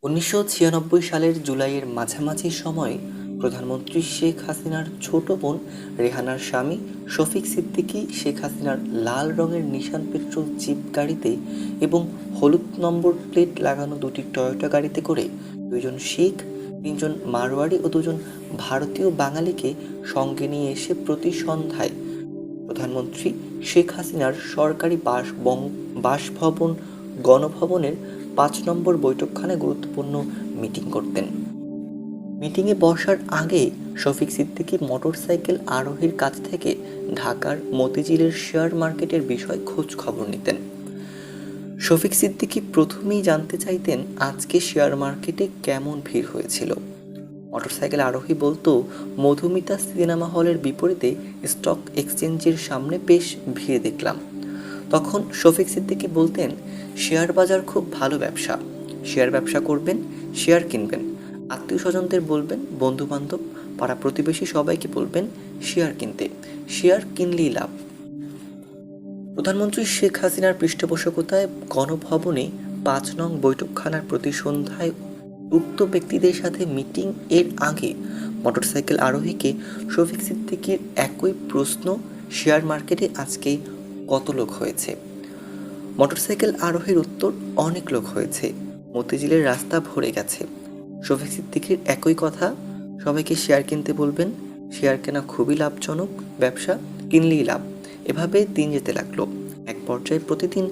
1996 সালের জুলাইয়ের মাঝামাঝি সময়ে প্রধানমন্ত্রী শেখ হাসিনার ছোট বোন রেহানার স্বামী শফিক সিদ্দিকী শেখ হাসিনার লাল রঙের নিশান পেট্রোল জিপ গাড়িতে এবং হলুদ নম্বর প্লেট লাগানো দুটি টয়োটা গাড়িতে করে দুইজন শিখ, তিনজন মারোয়াড়ি ও দুজন ভারতীয় বাঙালিকে সঙ্গে নিয়ে এসে প্রতি সন্ধ্যায় প্রধানমন্ত্রী শেখ হাসিনার সরকারি বাসভবন গণভবনের ৫ নম্বর বৈঠকখানায় গুরুত্বপূর্ণ মিটিং করতেন। মিটিংয়ে বসার আগে শফিক সিদ্দিকী মোটরসাইকেল আরোহীর কাছ থেকে ঢাকার মতিঝিলের শেয়ার মার্কেটের বিষয় খোঁজ খবর নিতেন। শফিক সিদ্দিকী প্রথমেই জানতে চাইতেন আজকে শেয়ার মার্কেটে কেমন ভিড় হয়েছিল। মোটরসাইকেল আরোহী বলতো, মধুমিতা সিনেমা হলের বিপরীতে স্টক এক্সচেঞ্জের সামনে বেশ ভিড় দেখলাম। তখন শফিক সিদ্দিকী বলতেন, শেয়ার বাজার খুব ভালো ব্যবসা, শেয়ার ব্যবসা করবেন, শেয়ার কিনবেন, আত্মীয় স্বজনদের বলবেন, বন্ধু বান্ধব, পাড়া প্রতিবেশী সবাইকে বলবেন শেয়ার কিনতে, শেয়ার কিনলেই লাভ। প্রধানমন্ত্রী শেখ হাসিনার পৃষ্ঠপোষকতায় গণভবনে ৫ নং বৈঠকখানার প্রতি সন্ধ্যায় উক্ত ব্যক্তিদের সাথে মিটিং এর আগে মোটরসাইকেল আরোহীকে শফিক সিদ্দিকীর একই প্রশ্ন, শেয়ার মার্কেটে আজকে কত লোক হয়েছে? মোটরসাইকেল আরোহীর উত্তর, অনেক লোক হয়েছে, মতিঝিলের রাস্তা ভরে গেছে। শফিক সিদ্দিকীর একই কথা, সবাইকে শেয়ার কিনতে বলবেন, শেয়ার কেনা খুবই লাভজনক ব্যবসা, কিনলেই লাভ। এভাবে দিন যেতে লাগলো। এক পর্যায়ে প্রতিদিন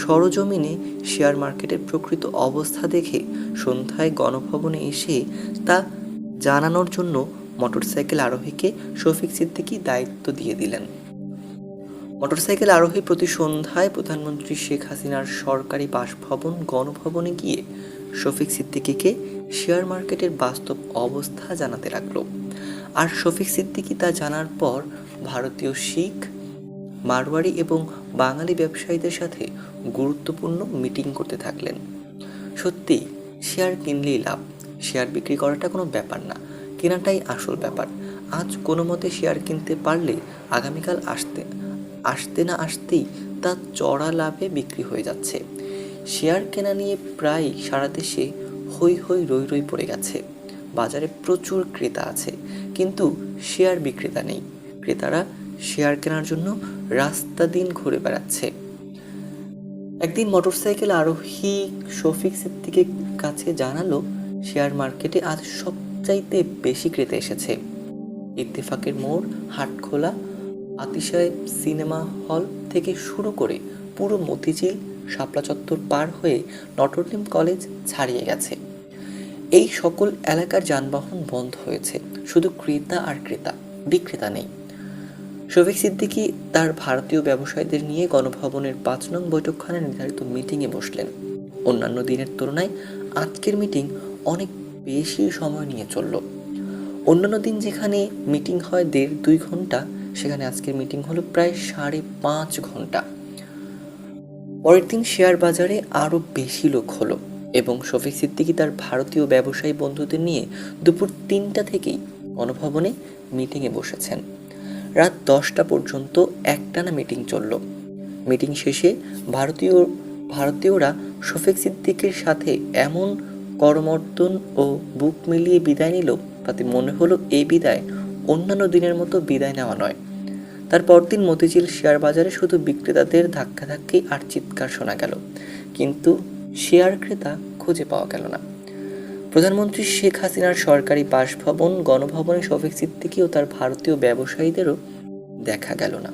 সরজমিনে শেয়ার মার্কেটের প্রকৃত অবস্থা দেখে সন্ধ্যায় গণভবনে এসে তা জানানোর জন্য মোটরসাইকেল আরোহীকে শফিক সিদ্দিকী দায়িত্ব দিয়ে দিলেন। মোটরসাইকেল আরোহী প্রতি সন্ধ্যায় প্রধানমন্ত্রী শেখ হাসিনার সরকারি বাসভবন গণভবনে গিয়ে শফিক সিদ্দিকীকে শেয়ার মার্কেটের বাস্তব অবস্থা জানাতে লাগলো। আর শফিক সিদ্দিকী তা জানার পর ভারতীয় শিখ, মারওয়াড়ি এবং বাঙালি ব্যবসায়ীদের সাথে গুরুত্বপূর্ণ মিটিং করতে থাকলেন। সত্যি, শেয়ার কিনলেই লাভ, শেয়ার বিক্রি করাটা কোনো ব্যাপার না, কেনাটাই আসল ব্যাপার। আজ কোনো মতে শেয়ার কিনতে পারলে আগামীকাল আসতে না আসতেই তা চড়া লাভে বিক্রি হয়ে যাচ্ছে। শেয়ার কেনা নিয়ে প্রায় সারা দেশে হৈ হৈ রই রই পড়ে গেছে। বাজারে প্রচুর ক্রেতা আছে, কিন্তু শেয়ার বিক্রেতা নেই। ক্রেতারা শেয়ার কেনার জন্য রাস্তা দিন ঘুরে বেড়াচ্ছে। একদিন মোটরসাইকেল আরোহী শফিক সিদ্দিকীর কাছে জানালো, শেয়ার মার্কেটে আজ সবচাইতে বেশি ক্রেতা এসেছে। ইত্তেফাকের মোড়, হাটখোলা, আতিশয় সিনেমা হল থেকে শুরু করে পুরো মতিঝিল, শাপলা চত্বর পার হয়ে নটরডেম কলেজ ছাড়িয়ে গেছে। এই সকল এলাকার যানবাহন বন্ধ হয়েছে, শুধু ক্রেতা আর ক্রেতা, বিক্রেতা নেই। শফিক সিদ্দিকী তার ভারতীয় ব্যবসায়ীদের নিয়ে গণভবনের ৫ নং বৈঠকখানায় নির্ধারিত মিটিংয়ে বসলেন। অন্যান্য দিনের তুলনায় আজকের মিটিং অনেক বেশি সময় নিয়ে চলল। অন্যান্য দিন যেখানে মিটিং হয় ১.৫-২ ঘন্টা, সেখানে আজকের মিটিং হলো প্রায় ৫.৫ ঘন্টা। পরের দিন শেয়ার বাজারে আরও বেশি লোক হলো এবং শফিক সিদ্দিকী তার ভারতীয় ব্যবসায়ী বন্ধুদের নিয়ে দুপুর ৩টা থেকেই গণভবনে মিটিংয়ে বসেছেন। রাত ১০টা পর্যন্ত একটানা মিটিং চলল। মিটিং শেষে ভারতীয়রা শফিক সিদ্দিকীর সাথে এমন করমর্দন ও বুক মিলিয়ে বিদায় নিল, তাতে মনে হলো এই বিদায় অন্যান্য দিনের মতো বিদায় নেওয়া নয়। তার পরদিন মতিঝিল শেয়ার বাজারে শুধু বিক্রেতাদের ধাক্কাধাক্কি আর চিৎকার শোনা গেল, কিন্তু শেয়ার ক্রেতা খুঁজে পাওয়া গেল না। প্রধানমন্ত্রী শেখ হাসিনার সরকারি বাসভবন গণভবনে শফিক সিদ্দিকী ও তার ভারতীয় ব্যবসায়ীদেরও দেখা গেল না।